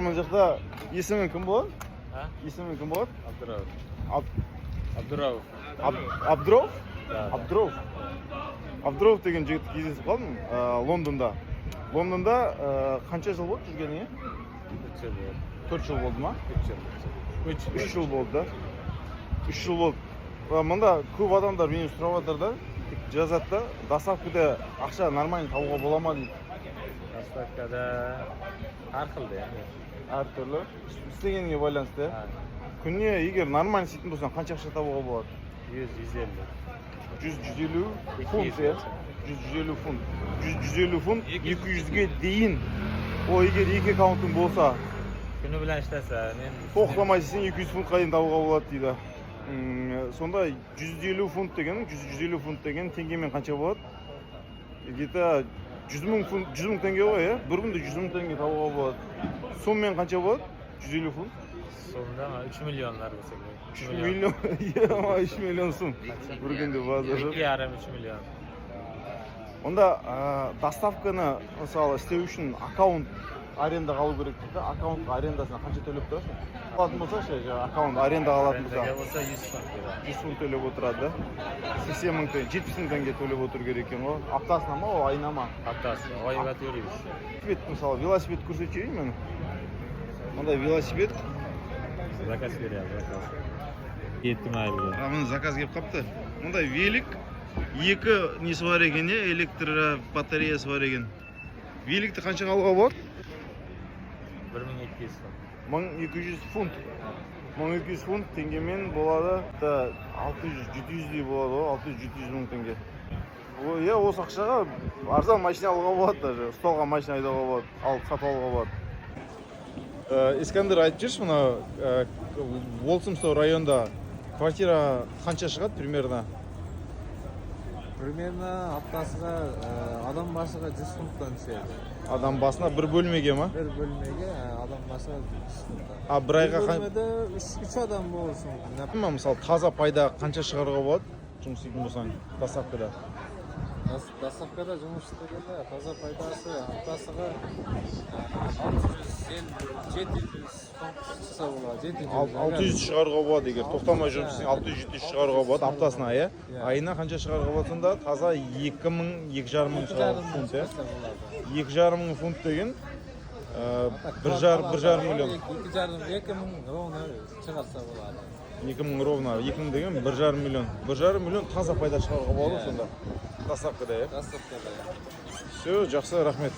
мына жақта есімің кім болады? Есімің кім болады? Абдурауф. Абдурауф? Абдурауф. Абдурауф деген жігітті кездесіп қалдым Лондонда. Лондонда қанша жыл болды жүргеніңе? 4 жыл болды ма? 3 жыл болды да. 3 жыл болды. Мында көп адамдар мені сұрап жатыр да, жазады да, доставкада ақша нормально табуға бола ма дейді. Доставкада әрқилді енді. Әртүрлі. Істегеніңе байланысты. Күніне егер нормально істейтін болсаң, қанша ақша табуға болады? 100-150 фунт, 100-150 фунт. 100-150 фунт 200-ге дейін. О, егер 2 аккаунтың болса, күні білән іштәсә, мен тоқтамай істесең 200 фунтқа дейін табуға болады дейді. Сонда 150 фунт деген, 150 фунт деген теңгемен қанша болады? Где-то 100 мың теңге ғой, бір күнде 100 мың теңге табуға болады. Сонымен қанша болады? 150 фунт? Сонда 3 миллионлар болса керек. 3 миллион, 3 миллион сум. Бір күнде базар. 2,5-3 миллион. Онда доставканы мысалы істеу үшін аккаунт арендаға алу керек дейді. Аккаунтқа арендасына қанша төлеп тұрасың? Алатын болса ше, аккаунт арендаға алатын болса 100 фунт керек. 100 фунт төлеп отырады да. 80 мың теңге, 70 мың теңге төлеп отыру керек екен ғой. Аптасына ма, айына ма? Аптасына, айға төлейміз. Велосипед, мысалы, велосипед көрсетейін мен. Онда велосипед. Заказ беремін, заказ. Еттім әлі. Мына заказ келіп қапты. Онда велик, екі несі бар екен, электр батареясы бар екен. Великті қаншаға алуға болады? 1200 фунт. 1200 фунт. 1200 фунт теңгемен болады. 600-700 болады ғой, 600-700 мың теңге. Иә, осы ақшаға арзан машина алуға болады даже. Ұсталған машина айдауға болады, алып сатып алуға болады. Искандер, айтып жүрші, мына Волсымстау районда квартира қанша шығады примерно? Примерно аптасыға адам басыға 100 фунттан түседі. Адам басына бір бөлмеге ма? Бір бөлмеге адам басыға 100 фунттан. А бір айға бір бөлмеде 3 адам болсын. Мысалы, таза пайда қанша шығаруға болады? Жұмыс істейтін болсаң, доставкада. Доставкада жұмыс істегенде таза пайдасы аптасыға 600-700 фунт шықса болады. 600 шығаруға болады егер тоқтамай жұмыс істесең 600-700 шығаруға болады аптасына, иә? Айына қанша шығаруға болады сонда? Таза 2,5 мың фунт, иә? 2,5 мың фунт деген 1,5 миллион. 2,5 мың ровно шығарса болады. 2 мың ровно, 2 мың деген 1,5 миллион. 1,5 миллион таза пайда шығаруға болады сонда. Доставкада, иә? Доставкада. Все, жақсы, рахмет.